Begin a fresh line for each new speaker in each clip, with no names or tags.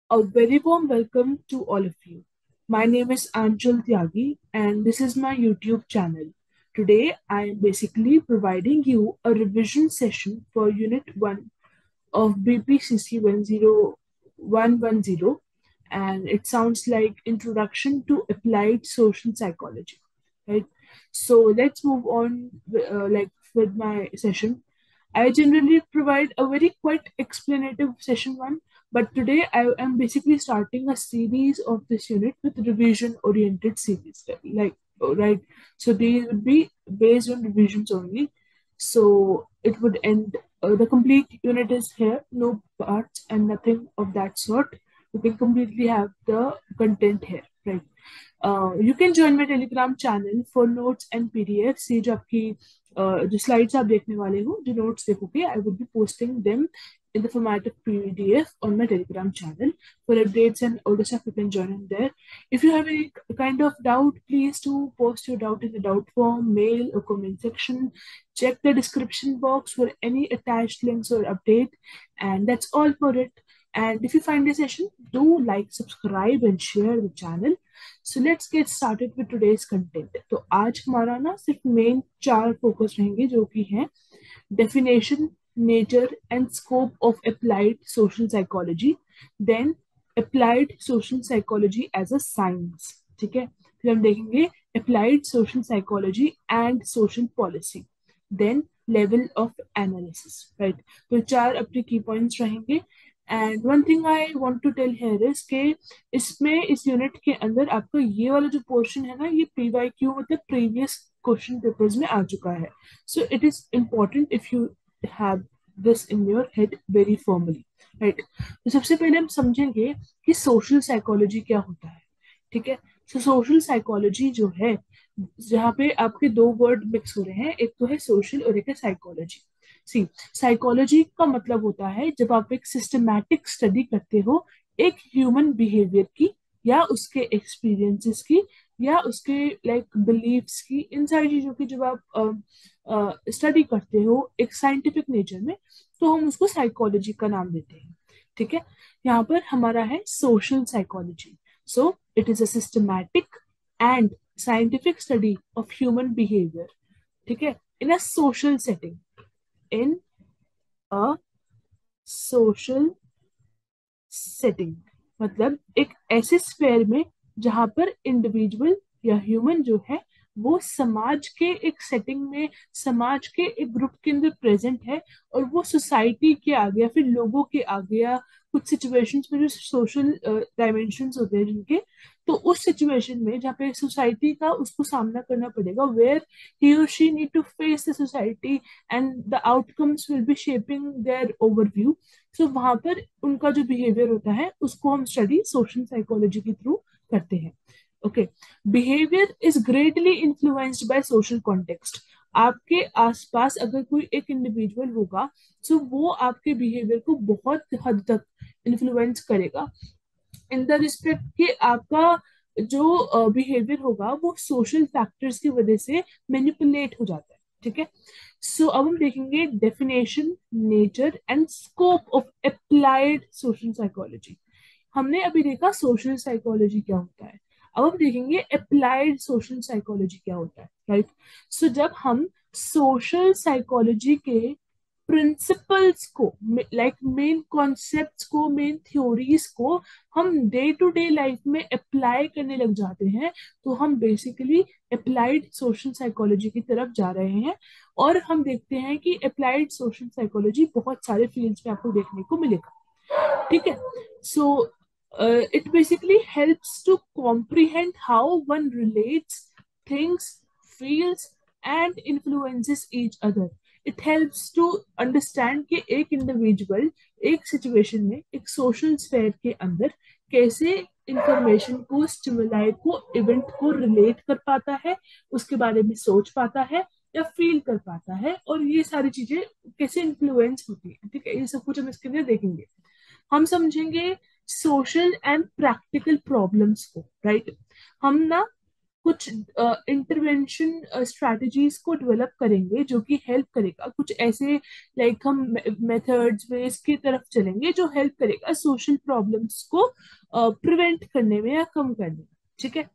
A very warm welcome to all of you. My name is Anchal Tyagi and this is my YouTube channel. Today I am basically providing you a revision session for Unit 1 of BPCC 10110, and it sounds like Introduction to Applied Social Psychology. Right? So let's move on with my session. I generally provide a very quite explanative session one, but today I am basically starting a series of this unit with revision oriented series. Right. So these would be based on revisions only. So it would end. The complete unit is here, no parts and nothing of that sort. You can completely have the content here, right? You can join my Telegram channel for notes and PDFs. ये जो आपकी जो slides आप देखने वाले हो, जो notes देखोगे, I would be posting them in the format of PDF on my Telegram channel. For updates and all the stuff, you can join in there. If you have any kind of doubt, please do post your doubt in the doubt form, mail, or comment section. Check the description box for any attached links or update. And that's all for it. And if you find this session, do like, subscribe, and share the channel. So let's get started with today's content. तो आज हमारा ना सिर्फ main 4 focus रहेंगे जो कि हैं definition, nature and scope of applied social psychology, then applied social psychology as a science. ठीक है, फिर हम देखेंगे applied social psychology and social policy, then level of analysis. Right, तो 4 अपने की पॉइंट्स रहेंगे. And one thing I want to tell here is के इसमें इस यूनिट के अंदर आपका ये वाला जो पोर्शन है ना, ये PYQ मतलब प्रीवियस क्वेश्चन पेपर्स में आ चुका है. सो it is important if you have this in your head very formally. Right, तो सबसे पहले हम समझेंगे कि सोशल साइकोलॉजी क्या होता है. ठीक है, सो सोशल साइकोलॉजी जो है, जहाँ पे आपके दो वर्ड मिक्स हो रहे हैं, एक तो है सोशल और एक है साइकोलॉजी. सी, साइकोलॉजी का मतलब होता है जब आप एक सिस्टमैटिक स्टडी करते हो एक ह्यूमन बिहेवियर की, या उसके एक्सपीरियंसेस की, या उसके बिलीफ्स की, इन सारी चीजों की जब आप स्टडी करते हो एक साइंटिफिक नेचर में, तो हम उसको साइकोलॉजी का नाम देते हैं. ठीक है, यहाँ पर हमारा है social psychology. So it is a systematic and scientific study of human behaviour. ठीक है, in a social setting, in a social setting. मतलब एक ऐसे स्फेयर में जहां पर इंडिविजुअल या ह्यूमन जो है वो समाज के एक सेटिंग में, समाज के एक ग्रुप के अंदर प्रेजेंट है, और वो सोसाइटी के आगे या फिर लोगों के आगे, या कुछ सिचुएशंस में जो सोशल डायमेंशंस होते हैं जिनके, तो उस सिचुएशन में जहाँ पे सोसाइटी का उसको सामना करना पड़ेगा, where he or she need to face the society and the outcomes will be shaping their overview. So वहां पर उनका जो बिहेवियर होता है उसको हम स्टडी सोशल साइकोलॉजी के थ्रू करते हैं. Okay, behaviour is greatly influenced by social context. आपके आसपास अगर कोई एक इंडिविजुअल होगा, तो वो आपके बिहेवियर को बहुत हद तक इन्फ्लुएंस करेगा, इन द रिस्पेक्ट कि आपका जो बिहेवियर होगा वो सोशल फैक्टर्स की वजह से मैनिपुलेट हो जाता है. ठीक है, सो अब हम देखेंगे definition, nature and scope of applied social psychology. हमने अभी देखा सोशल साइकोलॉजी क्या होता है, अब हम देखेंगे अप्लाइड सोशल साइकोलॉजी क्या होता है. राइट, सो जब हम सोशल साइकोलॉजी के प्रिंसिपल्स को, मेन कॉन्सेप्ट्स को, मेन थ्योरीज को हम डे टू डे लाइफ में अप्लाई करने लग जाते हैं, तो हम बेसिकली अप्लाइड सोशल साइकोलॉजी की तरफ जा रहे हैं. और हम देखते हैं कि अप्लाइड सोशल साइकोलॉजी बहुत सारे फील्ड्स में आपको देखने को मिलेगा. ठीक है, सो it basically helps to comprehend how one relates, thinks, feels and influences each other. It helps to understand कि एक इंडिविजुअल एक सिचुएशन में, एक सोशल स्फेयर के अंदर कैसे इंफॉर्मेशन को, स्टिमुलाई को, इवेंट को रिलेट कर पाता है, उसके बारे में सोच पाता है या फील कर पाता है, और ये सारी चीजें कैसे इन्फ्लुएंस होती है. ठीक है, ये सब कुछ हम इसके अंदर देखेंगे. हम समझेंगे सोशल एंड प्रैक्टिकल प्रॉब्लम्स को. राइट, हम ना कुछ इंटरवेंशन स्ट्रैटेजीज को डेवलप करेंगे जो कि हेल्प करेगा, कुछ ऐसे लाइक हम मेथड्स वेज की तरफ चलेंगे जो हेल्प करेगा सोशल प्रॉब्लम्स को प्रिवेंट करने में या कम करने में। ठीक है,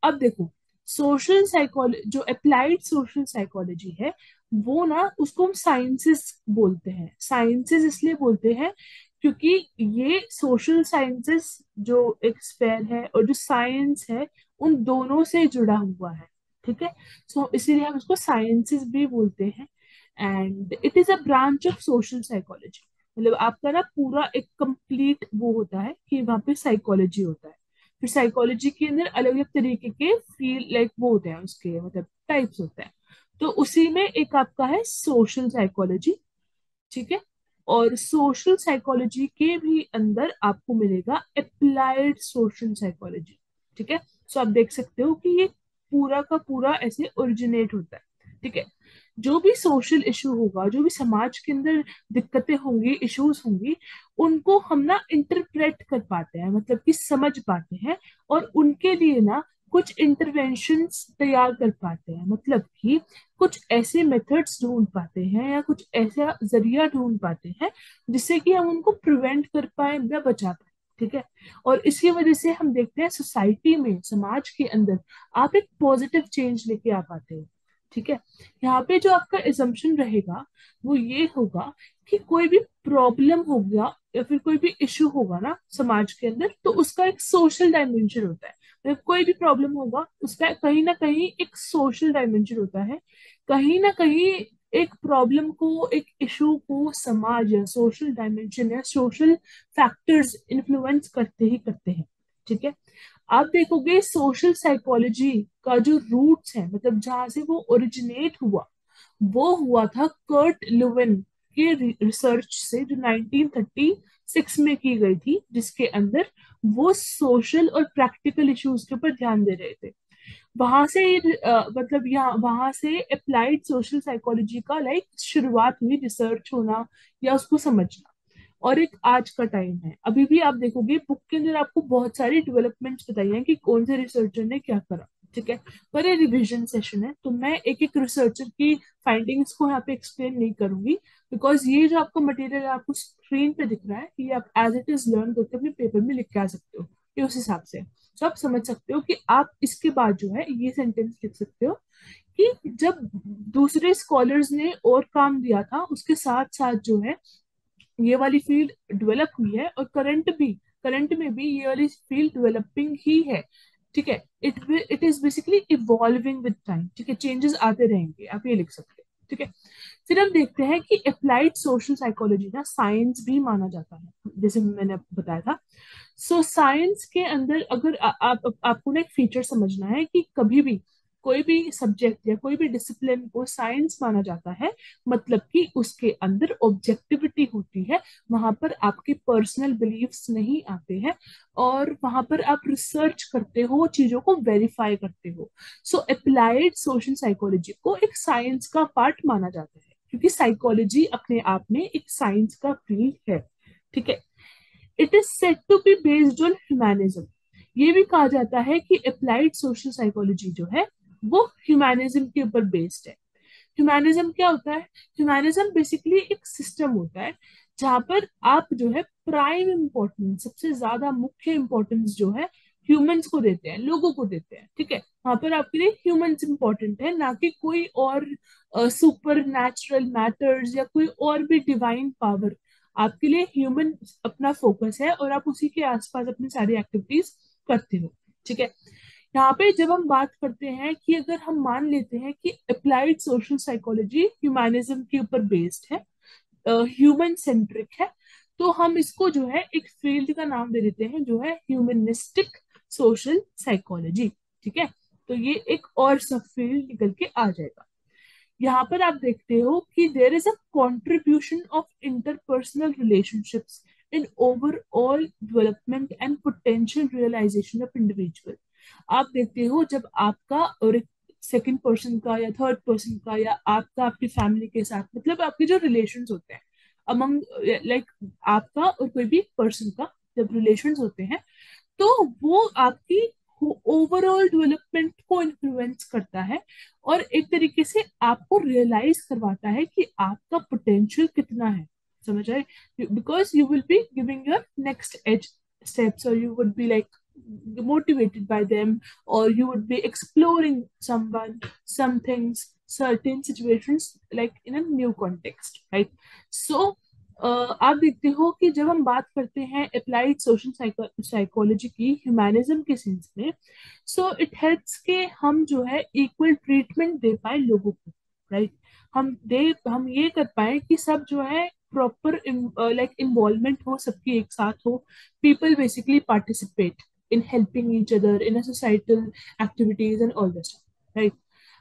अब देखो, सोशल साइकोलॉजी जो अप्लाइड सोशल साइकोलॉजी है वो ना, उसको हम साइंसेस बोलते हैं। साइंसेस इसलिए बोलते हैं क्योंकि ये सोशल साइंसेस जो एक स्फेयर है और जो साइंस है उन दोनों से जुड़ा हुआ है। ठीक है, सो इसीलिए हम इसको साइंसेस भी बोलते हैं। And it is a branch of social psychology. मतलब आपका ना पूरा एक कंप्लीट वो होता है कि वहाँ पे साइकोलॉजी होता है। फिर साइकोलॉजी के अंदर अलग अलग तरीके के फील्ड लाइक वो होते हैं, उसके मतलब टाइप्स होते हैं। तो उसी में एक आपका है सोशल साइकोलॉजी। ठीक है, और सोशल साइकोलॉजी के भी अंदर आपको मिलेगा अप्लाइड सोशल साइकोलॉजी। ठीक है, सो आप देख सकते हो कि ये पूरा का पूरा ऐसे ओरिजिनेट होता है। ठीक है, जो भी सोशल इशू होगा, जो भी समाज के अंदर दिक्कतें होंगी, इश्यूज होंगी, उनको हम ना इंटरप्रेट कर पाते हैं, मतलब कि समझ पाते हैं, और उनके लिए ना कुछ इंटरवेंशंस तैयार कर पाते हैं। मतलब कि कुछ ऐसे मेथड्स ढूंढ पाते हैं या कुछ ऐसा जरिया ढूंढ पाते हैं जिससे कि हम उनको प्रिवेंट कर पाए या बचा पाए। ठीक है, और इसकी वजह से हम देखते हैं सोसाइटी में, समाज के अंदर आप एक पॉजिटिव चेंज लेके आ पाते हो। ठीक है, यहाँ पे जो आपका एजम्पशन रहेगा वो ये होगा कि कोई भी प्रॉब्लम हो गया या फिर कोई भी इश्यू होगा ना समाज के अंदर, तो उसका एक सोशल डायमेंशन होता है। मतलब कोई भी प्रॉब्लम होगा उसका कहीं ना कहीं एक सोशल डायमेंशन होता है। कहीं ना कहीं एक प्रॉब्लम को, एक इशू को समाज या सोशल डायमेंशन या सोशल फैक्टर्स इन्फ्लुएंस करते ही करते हैं। ठीक है, आप देखोगे सोशल साइकोलॉजी का जो रूट्स है, मतलब जहां से वो ओरिजिनेट हुआ, वो हुआ था कर्ट लुविन के रिसर्च से, जो 1936 में की गई थी, जिसके अंदर वो सोशल और प्रैक्टिकल इश्यूज के ऊपर ध्यान दे रहे थे। वहां से मतलब यहाँ वहां से अप्लाइड सोशल साइकोलॉजी का लाइक शुरुआत हुई, रिसर्च होना या उसको समझना। और एक आज का टाइम है, अभी भी आप देखोगे बुक के अंदर आपको बहुत सारी डेवलपमेंट्स बताई हैं कि कौन से रिसर्चर ने क्या करा। ठीक है, पर ये रिवीजन सेशन है तो मैं एक एक रिसर्चर की फाइंडिंग्स को यहाँ पे एक्सप्लेन नहीं करूंगी, बिकॉज ये जो आपको मटेरियल आपको स्क्रीन पे दिख रहा है, ये आप एज इट इज लर्न करके अपने पेपर में लिख के आ सकते हो। ये उस हिसाब से तो आप समझ सकते हो कि आप इसके बाद जो है ये सेंटेंस लिख सकते हो कि जब दूसरे स्कॉलर्स ने और काम दिया था, उसके साथ साथ जो है ये वाली फील्ड डेवलप हुई है, और करंट में भी ये वाली फील्ड डेवलपिंग ही है। ठीक है, it is basically evolving with time. ठीक है, चेंजेस आते रहेंगे, आप ये लिख सकते हैं। ठीक है, फिर हम देखते हैं कि अप्लाइड सोशल साइकोलॉजी ना साइंस भी माना जाता है, जैसे मैंने बताया था। सो साइंस के अंदर अगर आपको ना एक फीचर समझना है कि कभी भी कोई भी सब्जेक्ट या कोई भी डिसिप्लिन को साइंस माना जाता है, मतलब कि उसके अंदर ऑब्जेक्टिविटी होती है, वहां पर आपके पर्सनल बिलीव्स नहीं आते हैं, और वहां पर आप रिसर्च करते हो, चीजों को वेरीफाई करते हो। सो अप्लाइड सोशल साइकोलॉजी को एक साइंस का पार्ट माना जाता है, क्योंकि साइकोलॉजी अपने आप में एक साइंस का फील्ड है। ठीक है, it is said to be based on humanism. ये भी कहा जाता है कि अप्लाइड सोशल साइकोलॉजी जो है वो ह्यूमैनिज्म के ऊपर बेस्ड है। ह्यूमैनिज्म क्या होता है? ह्यूमैनिज्म बेसिकली एक सिस्टम होता है जहां पर आप जो है प्राइम इम्पोर्टेंस, सबसे ज्यादा मुख्य इम्पोर्टेंस जो है ह्यूमंस को देते हैं, लोगों को देते हैं। ठीक है, वहां पर आपके लिए ह्यूमंस इंपॉर्टेंट है, ना कि कोई और सुपर नेचुरल मैटर्स या कोई और भी डिवाइन पावर। आपके लिए ह्यूमन अपना फोकस है और आप उसी के आसपास अपनी सारी एक्टिविटीज करते हो। ठीक है, यहाँ पे जब हम बात करते हैं कि अगर हम मान लेते हैं कि अप्लाइड सोशल साइकोलॉजी ह्यूमैनिज्म के ऊपर बेस्ड है, ह्यूमन सेंट्रिक है, तो हम इसको जो है एक फील्ड का नाम दे देते हैं जो है ह्यूमनिस्टिक सोशल साइकोलॉजी। ठीक है, तो ये एक और सब फील्ड निकल के आ जाएगा। यहाँ पर आप देखते हो कि there is a contribution of interpersonal relationships in overall development and potential realisation of individual. आप देखते हो जब आपका और एक सेकंड पर्सन का या थर्ड पर्सन का या आपका आपकी फैमिली के साथ, मतलब आपके जो रिलेशंस होते हैं अमंग, लाइक आपका और कोई भी पर्सन का जब रिलेशंस होते हैं, तो वो आपकी ओवरऑल डेवलपमेंट को इन्फ्लुएंस करता है और एक तरीके से आपको रियलाइज करवाता है कि आपका पोटेंशियल कितना है. समझ आए? Because you will be giving your next as steps, or you would be like motivated by them, or you would be exploring someone, some things, certain situations like in a new context, right? So आप देखते हो कि जब हम बात करते हैं applied social psychology की ह्यूमैनिज्म के सेंस में, सो इट हेल्प्स के हम जो है इक्वल ट्रीटमेंट दे पाए लोगों को, राइट? हम ये कर पाए कि सब जो है प्रॉपर लाइक इन्वॉल्वमेंट हो, सबकी एक साथ हो. People basically participate in helping each other in a societal activities and all this stuff, right?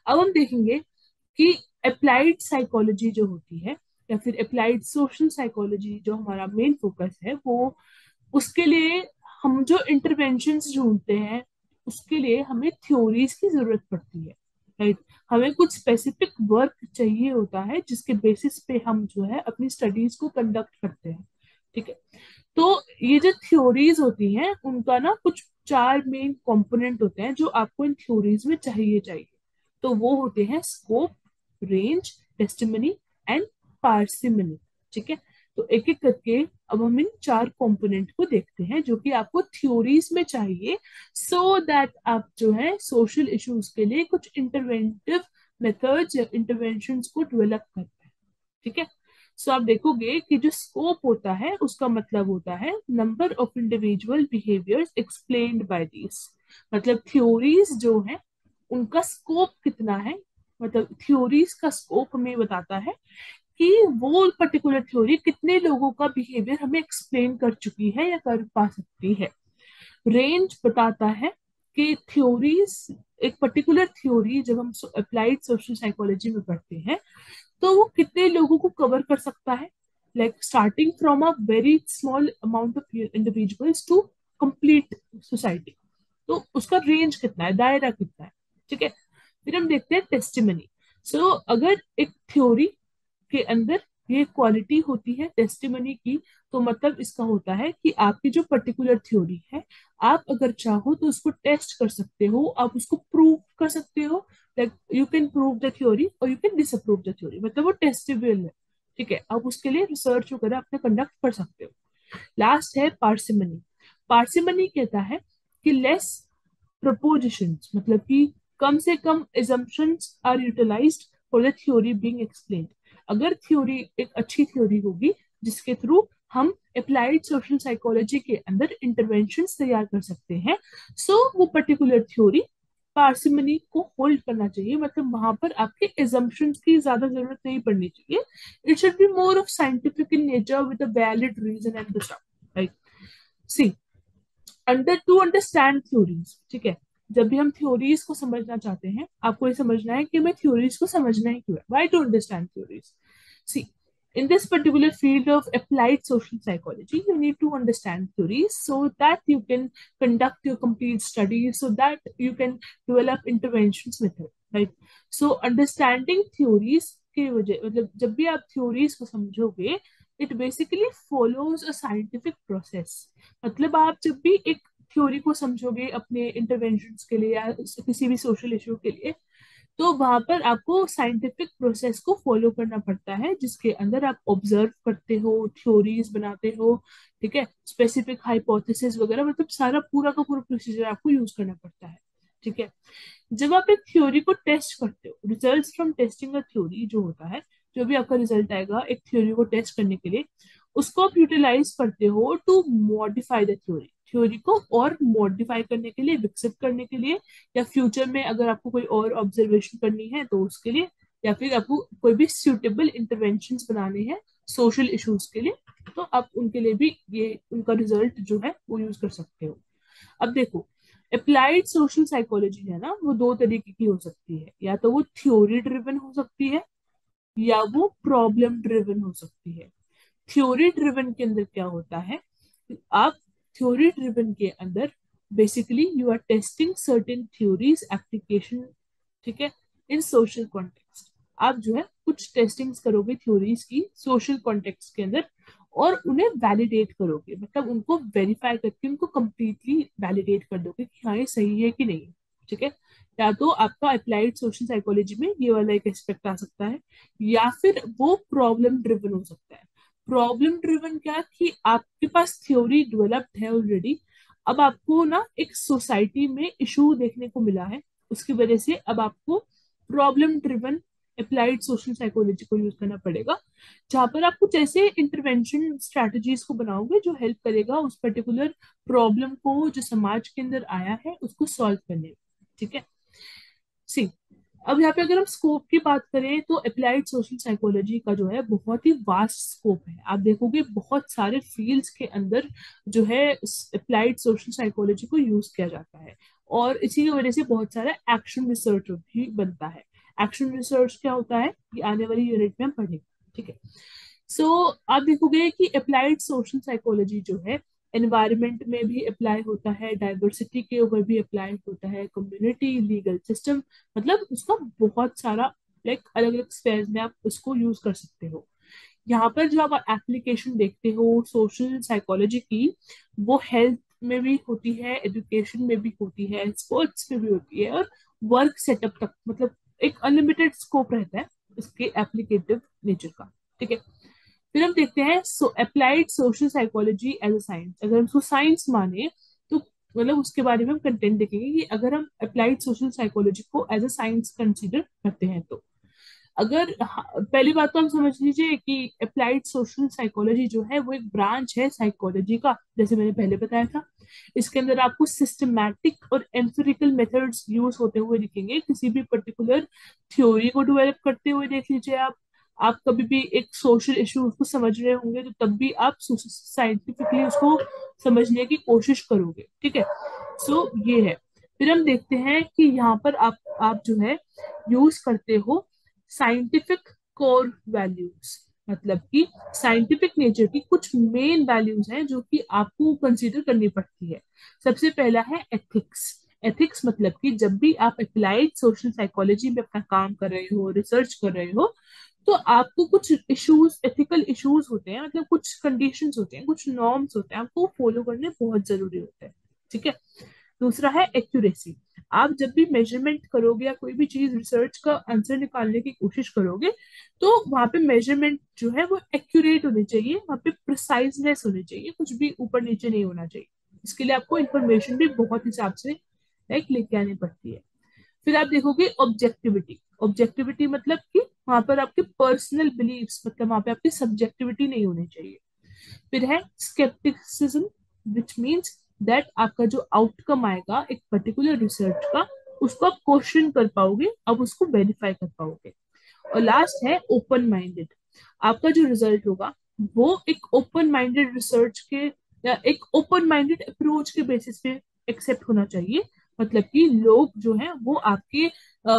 अब हम देखेंगे कि अप्लाइड साइकोलॉजी जो होती है या फिर अप्लाइड सोशल साइकोलॉजी जो हमारा मेन फोकस है, वो उसके लिए हम जो इंटरवेंशंस ढूंढते हैं उसके लिए हमें थ्योरीज की जरूरत पड़ती है, राइट? हमें कुछ स्पेसिफिक वर्क चाहिए होता है जिसके बेसिस पे हम जो है अपनी स्टडीज को कंडक्ट करते हैं, ठीक है? तो ये जो थ्योरीज होती हैं उनका ना कुछ 4 मेन कंपोनेंट होते हैं जो आपको इन थ्योरीज में चाहिए. तो वो होते हैं scope, range, testimony and parsimony, ठीक है? तो एक एक करके अब हम इन 4 कंपोनेंट को देखते हैं जो कि आपको थ्योरीज में चाहिए, सो दैट आप जो है सोशल इश्यूज के लिए कुछ इंटरवेंटिव मेथड्स या इंटरवेंशंस को डेवलप करते हैं, ठीक है? सो आप देखोगे कि जो स्कोप होता है उसका मतलब होता है number of individual behaviours explained by this. मतलब थ्योरीज जो है उनका स्कोप कितना है, मतलब थ्योरीज का स्कोप हमें बताता है कि वो पर्टिकुलर थ्योरी कितने लोगों का बिहेवियर हमें एक्सप्लेन कर चुकी है या कर पा सकती है. रेंज बताता है कि थ्योरीज, एक पर्टिकुलर थ्योरी जब हम अप्लाइड सोशल साइकोलॉजी में पढ़ते हैं तो वो कितने लोगों को कवर कर सकता है, like starting from a very small amount of individuals to complete society. तो उसका रेंज कितना है, दायरा कितना है, ठीक है? फिर हम देखते हैं टेस्टिमनी. सो अगर एक थ्योरी के अंदर ये क्वालिटी होती है टेस्टिमनी की, तो मतलब इसका होता है कि आपकी जो पर्टिकुलर थ्योरी है, आप अगर चाहो तो उसको टेस्ट कर सकते हो, आप उसको प्रूव कर सकते हो. Like you can prove the theory or you can disapprove the theory, मतलब वो टेस्टेबल है, ठीक है? आप उसके लिए रिसर्च वगैरह अपने कंडक्ट कर सकते हो. लास्ट है पार्सिमनी. पार्सिमनी कहता है कि लेस प्रपोजिशंस, मतलब कि कम से कम assumptions are utilised for the theory being explained. अगर थ्योरी एक अच्छी थ्योरी होगी जिसके थ्रू हम अप्लाइड सोशल साइकोलॉजी के अंदर इंटरवेंशंस तैयार कर सकते हैं, सो वो पर्टिकुलर थ्योरी पार्सिमनी को होल्ड करना चाहिए. मतलब वहां पर आपके assumptions की ज्यादा जरूरत नहीं पड़नी चाहिए. It should be more of scientific in nature with a valid reason and the stuff, right? See, to understand theories, ठीक है? जब भी हम थ्योरीज को समझना चाहते हैं, आपको ये समझना है कि हमें थ्योरीज को समझना ही क्यों है. Why to understand theories? See, in this particular field of applied social psychology, you need to understand theories so that you can conduct your complete studies, so that you can develop interventions with it, right? So understanding theories की वजह, मतलब जब भी आप theories को समझोगे, it basically follows a scientific process. मतलब आप जब भी एक थ्योरी को समझोगे अपने इंटरवेंशंस के लिए या किसी भी सोशल इशू के लिए, तो वहां पर आपको साइंटिफिक प्रोसेस को फॉलो करना पड़ता है जिसके अंदर आप ऑब्जर्व करते हो, थ्योरीज बनाते हो, ठीक है? स्पेसिफिक हाइपोथेसिस वगैरह, मतलब सारा पूरा का पूरा प्रोसीजर आपको यूज करना पड़ता है, ठीक है? जब आप एक थ्योरी को टेस्ट करते हो, results from testing a theory जो होता है, जो भी आपका रिजल्ट आएगा एक थ्योरी को टेस्ट करने के लिए, उसको आप यूटिलाइज करते हो to modify the theory. Theory को और मॉडिफाई करने के लिए, विकसित करने के लिए, या फ्यूचर में अगर आपको कोई और ऑब्जर्वेशन करनी है तो उसके लिए, या फिर आपको कोई भी सुटेबल इंटरवेंशंस बनाने हैं सोशल इश्यूज के लिए, तो आप उनके लिए भी ये उनका रिजल्ट जो है वो यूज कर सकते हो. अब देखो, अप्लाइड सोशल साइकोलॉजी है ना, वो 2 तरीके की हो सकती है. या तो वो थ्योरी ड्रिवन हो सकती है या वो प्रॉब्लम ड्रिवन हो सकती है. थ्योरी ड्रिवन के अंदर क्या होता है, आप थ्योरी ड्रिवन के अंदर basically you are testing certain theories application, ठीक है, इन सोशल कॉन्टेक्स्ट. आप जो है कुछ टेस्टिंग्स करोगे थ्योरीज की सोशल कॉन्टेक्स्ट के अंदर, और उन्हें वैलिडेट करोगे, मतलब उनको वेरीफाई करके उनको कंप्लीटली वैलिडेट कर दोगे कि हाँ ये सही है कि नहीं। ठीक है, या तो आपका अप्लाइड सोशल साइकोलॉजी में ये वाला एक एस्पेक्ट आ सकता है, या फिर वो प्रॉब्लम ड्रिवन हो सकता है। प्रॉब्लम ड्रिवन क्या कि आपके पास थ्योरी डेवलप्ड है ऑलरेडी, अब आपको ना एक सोसाइटी में इशू देखने को मिला है, उसकी वजह से अब आपको problem driven applied social psychology को यूज करना पड़ेगा, जहां पर आप कुछ ऐसे इंटरवेंशन स्ट्रैटेजीज को बनाओगे जो हेल्प करेगा उस पर्टिकुलर प्रॉब्लम को जो समाज के अंदर आया है उसको सॉल्व करने में। ठीक है, सी, अब यहाँ पे अगर हम स्कोप की बात करें तो अप्लाइड सोशल साइकोलॉजी का जो है बहुत ही वास्ट स्कोप है। आप देखोगे बहुत सारे फील्ड्स के अंदर जो है अप्लाइड सोशल साइकोलॉजी को यूज किया जाता है, और इसी की वजह से बहुत सारा एक्शन रिसर्च भी बनता है। एक्शन रिसर्च क्या होता है ये आने वाली यूनिट में हम पढ़ेंगे। ठीक है, सो आप देखोगे कि अप्लाइड सोशल साइकोलॉजी जो है एनवायरनमेंट में भी अप्लाई होता है, डाइवर्सिटी के ऊपर भी अप्लाई होता है, कम्युनिटी, लीगल सिस्टम, मतलब उसका बहुत सारा लाइक अलग अलग स्फेयर्स में आप उसको यूज कर सकते हो। यहाँ पर जो आप एप्लीकेशन देखते हो सोशल साइकोलॉजी की, वो हेल्थ में भी होती है, एजुकेशन में भी होती है, स्पोर्ट्स में भी होती है, और वर्क सेटअप तक, मतलब एक अनलिमिटेड स्कोप रहता है इसके एप्लीकेटिव नेचर का। ठीक है, फिर हम देखते हैं so applied social psychology as a science. अगर हम उसको साइंस माने तो मतलब उसके बारे में हम कंटेंट देखेंगे कि अगर हम अप्लाइड सोशल साइकोलॉजी को एज अ साइंस कंसीडर करते हैं तो, अगर पहली बात तो हम समझ लीजिए कि अप्लाइड सोशल साइकोलॉजी जो है वो एक ब्रांच है साइकोलॉजी का, जैसे मैंने पहले बताया था। इसके अंदर आपको सिस्टमैटिक और एम्पिरिकल मेथड्स यूज होते हुए दिखेंगे, किसी भी पर्टिकुलर थ्योरी को डेवलप करते हुए देख लीजिए आप कभी भी एक सोशल इशू को समझ रहे होंगे तो तब भी आप साइंटिफिकली उसको समझने की कोशिश करोगे। ठीक है, सो ये है। फिर हम देखते हैं कि यहाँ पर आप जो है यूज करते हो साइंटिफिक कोर वैल्यूज, मतलब कि साइंटिफिक नेचर की कुछ मेन वैल्यूज हैं जो कि आपको कंसीडर करनी पड़ती है। सबसे पहला है एथिक्स। एथिक्स मतलब कि जब भी आप अप्लाइड सोशल साइकोलॉजी में अपना काम कर रहे हो, रिसर्च कर रहे हो, तो आपको कुछ इश्यूज, एथिकल इश्यूज होते हैं, मतलब कुछ कंडीशंस होते हैं, कुछ नॉर्म्स होते हैं, आपको फॉलो करने बहुत जरूरी होते हैं। ठीक है, दूसरा है एक्यूरेसी। आप जब भी मेजरमेंट करोगे या कोई भी चीज रिसर्च का आंसर निकालने की कोशिश करोगे तो वहां पे मेजरमेंट जो है वो एक्यूरेट होनी चाहिए, वहां पे प्रिसाइजनेस होनी चाहिए, कुछ भी ऊपर नीचे नहीं होना चाहिए। इसके लिए आपको इंफॉर्मेशन भी बहुत हिसाब से लाइक लेके आनी पड़ती है। फिर आप देखोगे ऑब्जेक्टिविटी। ऑब्जेक्टिविटी मतलब कि वहां पर आपके पर्सनल बिलीव्स, मतलब वहां पे आपकी सब्जेक्टिविटी नहीं होनी चाहिए। फिर है स्केप्टिसिज्म, विच मीन्स दैट आपका जो आउटकम आएगा एक पर्टिकुलर रिसर्च का, उसको आप क्वेश्चन कर पाओगे, आप उसको वेरीफाई कर पाओगे। और लास्ट है ओपन माइंडेड। आपका जो रिजल्ट होगा वो एक ओपन माइंडेड रिसर्च के या एक ओपन माइंडेड अप्रोच के बेसिस पे एक्सेप्ट होना चाहिए। मतलब कि लोग जो हैं वो आपके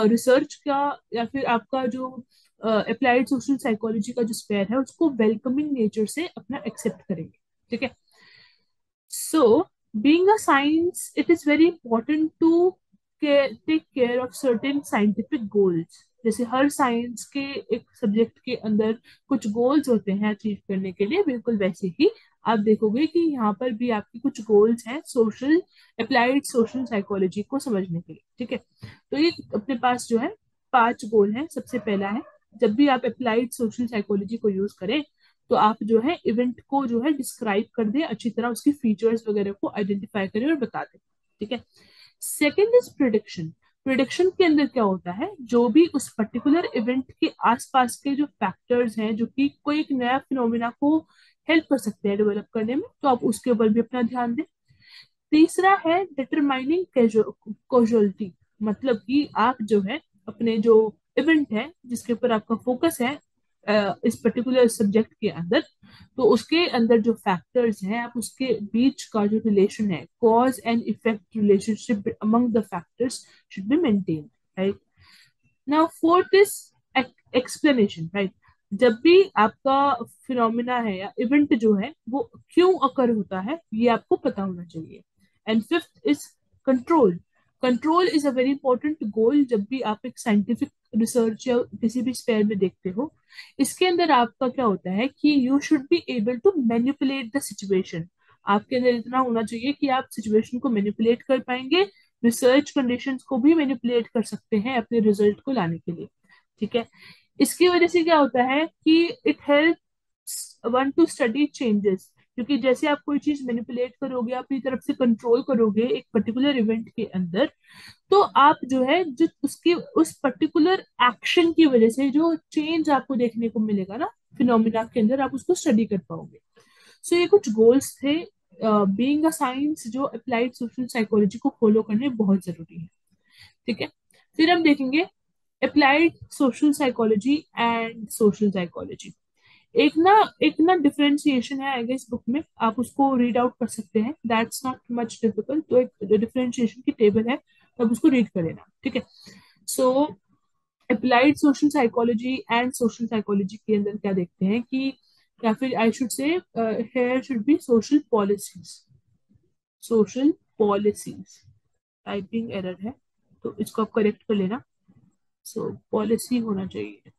रिसर्च का या फिर आपका जो अप्लाइड सोशल साइकोलॉजी का जो स्पेयर है उसको वेलकमिंग नेचर से अपना एक्सेप्ट करेंगे। ठीक है, so, being a science, it is very important to take care of certain scientific goals. जैसे हर साइंस के एक सब्जेक्ट के अंदर कुछ गोल्स होते हैं अचीव करने के लिए, बिल्कुल वैसे ही आप देखोगे कि यहाँ पर भी आपके कुछ गोल्स हैं सोशल, अप्लाइड सोशल साइकोलॉजी को समझने के लिए। ठीक है, तो ये अपने पास जो है 5 गोल हैं। सबसे पहला है, जब भी आप अप्लाइड सोशल साइकोलॉजी को यूज करें तो आप जो है इवेंट को जो है डिस्क्राइब कर दें अच्छी तरह, उसकी फीचर्स वगैरह को आइडेंटिफाई करें और बता दें। ठीक है, सेकेंड इज प्रिडिक्शन। प्रिडिक्शन के अंदर क्या होता है, जो भी उस पर्टिकुलर इवेंट के आसपास के जो फैक्टर्स हैं जो कि कोई एक नया फिनोमिना को हेल्प कर सकते हैं डेवलप करने में, तो आप उसके ऊपर भी अपना ध्यान दें। तीसरा है डिटरमाइनिंग कॉजुअलिटी, मतलब कि आप जो है अपने जो इवेंट है जिसके ऊपर आपका फोकस है इस पर्टिकुलर सब्जेक्ट के अंदर, तो उसके अंदर जो फैक्टर्स हैं आप उसके बीच का जो रिलेशन है, cause and effect relationship among the factors should be maintain, right. Now fourth is explanation, right. जब भी आपका फिनोमिना है या इवेंट जो है वो क्यों अकर होता है ये आपको पता होना चाहिए। And fifth is control. Control is a very important गोल जब भी आप एक साइंटिफिक रिसर्च या किसी भी स्पेयर में देखते हो। इसके अंदर आपका क्या होता है कि you should be able to manipulate the situation. आपके अंदर इतना होना चाहिए कि आप सिचुएशन को मैनिपुलेट कर पाएंगे, रिसर्च कंडीशंस को भी मैनिपुलेट कर सकते हैं अपने रिजल्ट को लाने के लिए। ठीक है। इसकी वजह से क्या होता है कि it helps one two study changes, क्योंकि जैसे आप कोई चीज मैनिपुलेट करोगे, अपनी तरफ से कंट्रोल करोगे एक पर्टिकुलर इवेंट के अंदर, तो आप जो है जो उसकी उस पर्टिकुलर एक्शन की वजह से जो चेंज आपको देखने को मिलेगा ना फिनोमिना के अंदर, आप उसको स्टडी कर पाओगे। सो ये कुछ गोल्स थे बीइंग अ साइंस जो अप्लाइड सोशल साइकोलॉजी को फॉलो करने बहुत जरूरी है। ठीक है। फिर हम देखेंगे applied social psychology and social psychology. एक ना डिफरेंशिएशन है आई गेस बुक में, आप उसको रीड आउट कर सकते हैं, दैट्स नॉट मच डिफिकल्ट। तो एक डिफरेंशिएशन की टेबल है, तब उसको रीड कर लेना। ठीक है। So applied social psychology and social psychology के अंदर क्या देखते हैं कि, या फिर I should say here should be social policies. Social policies typing error है, तो इसको आप करेक्ट कर लेना। सो पॉलिसी होना चाहिए,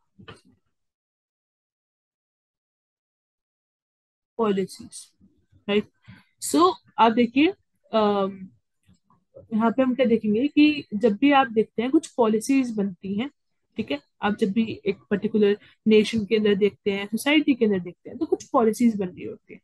पॉलिसीज, राइट। सो आप देखिए, यहाँ पे हम क्या देखेंगे कि जब भी आप देखते हैं कुछ पॉलिसीज बनती हैं, ठीक है, आप जब भी एक पर्टिकुलर नेशन के अंदर देखते हैं, सोसाइटी के अंदर देखते हैं, तो कुछ पॉलिसीज बन रही होती है।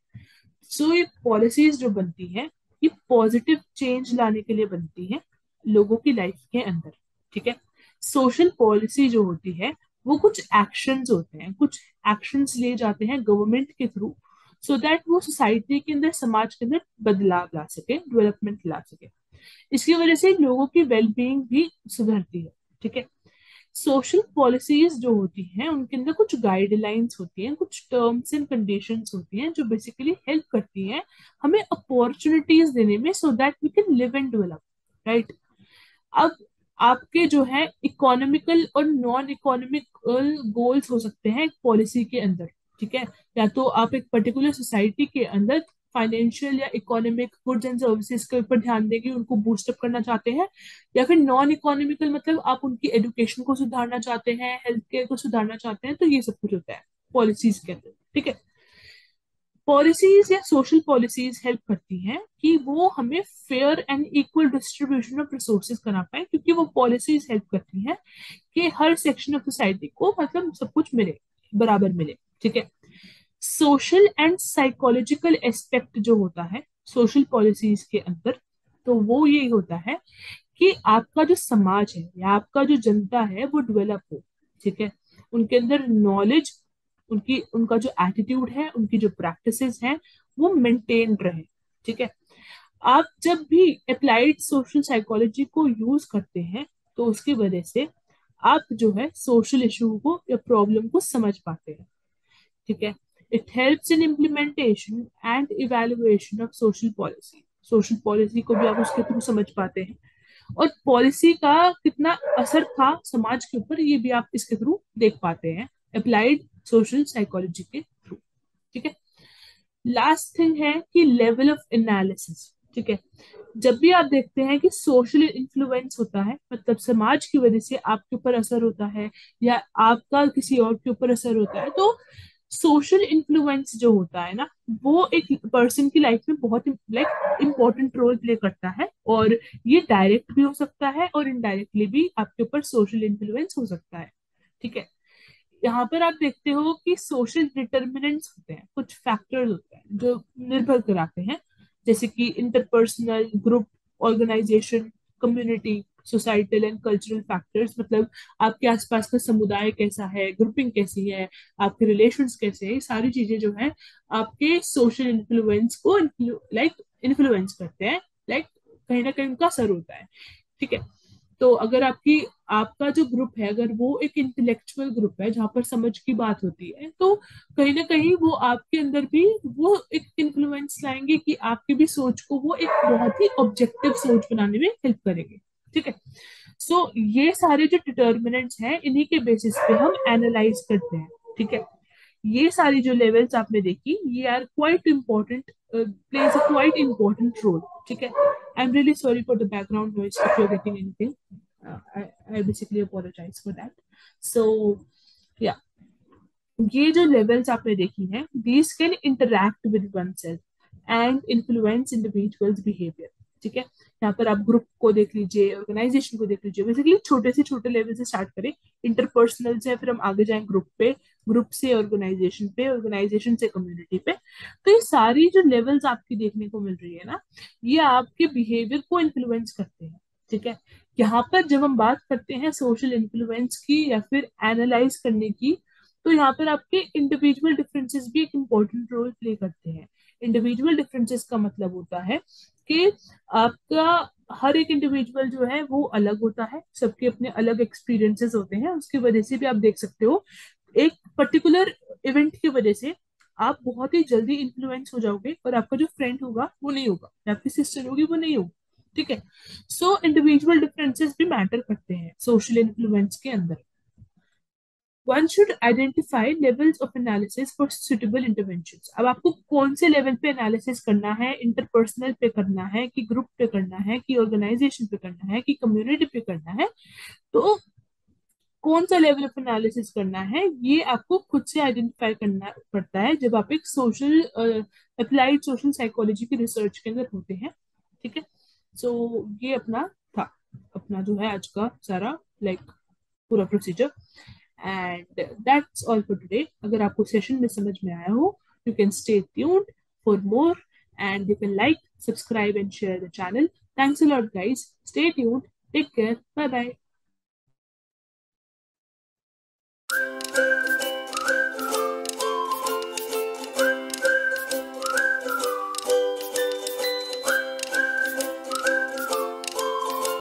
सो ये पॉलिसीज जो बनती हैं, ये पॉजिटिव चेंज लाने के लिए बनती हैं लोगों की लाइफ के अंदर। ठीक है। सोशल पॉलिसी जो होती है वो कुछ एक्शंस होते हैं, कुछ एक्शंस लिए जाते हैं गवर्नमेंट के थ्रू, सो दैट वो सोसाइटी के अंदर, समाज के अंदर बदलाव ला सके, डेवलपमेंट ला सके। इसकी वजह से लोगों की वेलबींग भी सुधरती है। ठीक है। सोशल पॉलिसीज जो होती हैं उनके अंदर कुछ गाइडलाइंस होती हैं, कुछ टर्म्स एंड कंडीशंस होती हैं जो बेसिकली हेल्प करती हैं हमें अपॉर्चुनिटीज देने में, so that we can live and develop, right. अब आपके जो है इकोनॉमिकल और नॉन इकोनॉमिकल गोल्स हो सकते हैं एक पॉलिसी के अंदर। ठीक है। या तो आप एक पर्टिकुलर सोसाइटी के अंदर फाइनेंशियल या इकोनॉमिक गुड्स एंड सर्विसेज के ऊपर ध्यान देके उनको बूस्टअप करना चाहते हैं, या फिर नॉन इकोनॉमिकल मतलब आप उनकी एजुकेशन को सुधारना चाहते हैं, हेल्थ केयर को सुधारना चाहते हैं, तो ये सब कुछ होता है पॉलिसीज के अंदर। ठीक है। पॉलिसीज या सोशल पॉलिसीज हेल्प करती हैं कि वो हमें fair and equal distribution of resources करा पाए, क्योंकि वो पॉलिसीज हेल्प करती हैं कि हर सेक्शन ऑफ सोसाइटी को मतलब सब कुछ मिले, बराबर मिले। ठीक है। सोशल एंड साइकोलॉजिकल एस्पेक्ट जो होता है सोशल पॉलिसीज के अंदर, तो वो ये होता है कि आपका जो समाज है या आपका जो जनता है वो डेवलप हो। ठीक है। उनके अंदर नॉलेज, उनकी उनका जो एटीट्यूड है, उनकी जो प्रैक्टिसेस हैं, वो मेंटेन रहे। ठीक है। आप जब भी अप्लाइड सोशल साइकोलॉजी को यूज करते हैं, तो उसकी वजह से आप जो है सोशल इशू को या प्रॉब्लम को समझ पाते हैं। ठीक है। It helps in implementation and evaluation of social policy. Social policy को भी आप उसके थ्रू समझ पाते हैं, और पॉलिसी का कितना असर था समाज के ऊपर ये भी आप इसके थ्रू देख पाते हैं अप्लाइड सोशल साइकोलॉजी के थ्रू। ठीक है। लास्ट थिंग है कि लेवल ऑफ एनालिसिस। ठीक है। जब भी आप देखते हैं कि सोशल इन्फ्लुएंस होता है, मतलब समाज की वजह से आपके ऊपर असर होता है या आपका किसी और के ऊपर असर होता है, तो सोशल इन्फ्लुएंस जो होता है ना, वो एक पर्सन की लाइफ में बहुत लाइक इम्पोर्टेंट रोल प्ले करता है, और ये डायरेक्ट भी हो सकता है और इनडायरेक्टली भी आपके ऊपर सोशल इन्फ्लुएंस हो सकता है। ठीक है। यहाँ पर आप देखते हो कि सोशल डिटर्मिनेंट्स होते हैं, कुछ फैक्टर्स होते हैं जो निर्भर कराते हैं, जैसे कि interpersonal, group, organisation, community, societal and cultural factors, मतलब आपके आसपास का समुदाय कैसा है, ग्रुपिंग कैसी है, आपके रिलेशंस कैसे हैं, ये सारी चीजें जो है आपके सोशल इन्फ्लुएंस को इन्फ्लुएंस करते हैं, लाइक कहीं ना कहीं उनका असर होता है। ठीक है। तो अगर आपका जो ग्रुप है, अगर वो एक इंटेलेक्चुअल ग्रुप है जहाँ पर समझ की बात होती है, तो कहीं ना कहीं वो आपके अंदर भी वो एक इन्फ्लुएंस लाएंगे कि आपकी भी सोच को वो एक बहुत ही ऑब्जेक्टिव सोच बनाने में हेल्प करेंगे। ठीक है। सो ये सारे जो डिटर्मिनेंट्स हैं इन्हीं के बेसिस पे हम एनालाइज करते हैं। ठीक है। ये सारी जो लेवल्स आपने देखी ये are quite important plays a quite important role. ठीक है, I'm really sorry for the background noise if you're getting anything. I basically apologize for that. So yeah, ये जो लेवल्स आपने देखी हैं, these can interact with oneself and influence individuals behavior. ठीक है, यहाँ पर आप ग्रुप को देख लीजिए, ऑर्गेनाइजेशन को देख लीजिए, बेसिकली छोटे से छोटे लेवल से स्टार्ट करें, इंटरपर्सनल से, फिर हम आगे जाएं ग्रुप पे, ग्रुप से ऑर्गेनाइजेशन पे, ऑर्गेनाइजेशन से कम्युनिटी पे। तो ये सारी जो लेवल्स आपकी देखने को मिल रही है ना, ये आपके बिहेवियर को इन्फ्लुएंस करते हैं। ठीक है, यहाँ पर जब हम बात करते हैं सोशल इन्फ्लुएंस की या फिर एनालाइज करने की, तो यहाँ पर आपके इंडिविजुअल डिफरेंसेस भी एक इम्पोर्टेंट रोल प्ले करते हैं। इंडिविजुअल डिफरेंसेस का मतलब होता है कि आपका हर एक इंडिविजुअल जो है वो अलग होता है, सबके अपने अलग एक्सपीरियंसेस होते हैं, उसकी वजह से भी आप देख सकते हो एक पर्टिकुलर इवेंट की वजह से आप बहुत ही जल्दी इन्फ्लुएंस हो जाओगे और आपका जो फ्रेंड होगा वो नहीं होगा, या आपकी सिस्टर होगी वो नहीं होगी। ठीक है, सो इंडिविजुअल डिफरेंसेस भी मैटर करते हैं सोशल इन्फ्लुएंस के अंदर। One should identify levels of analysis for suitable interventions. अब आपको कौन से लेवल पे एनालिसिस करना है, इंटरपर्सनल पे करना है कि ग्रुप पे करना है कि ऑर्गेनाइजेशन पे करना है कि कम्युनिटी पे करना है, तो कौन सा लेवल ऑफ एनालिसिस करना है ये आपको खुद से आइडेंटिफाई करना पड़ता है जब आप एक सोशल अप्लाइड सोशल साइकोलॉजी की रिसर्च के अंदर होते हैं। ठीक है, सो ये अपना था, अपना जो है आज का सारा पूरा procedure, and that's all for today. अगर आपको सेशन में समझ में आया हो, you can stay tuned for more and you can like, subscribe and share the channel. Thanks a lot guys, stay tuned, take care, bye bye.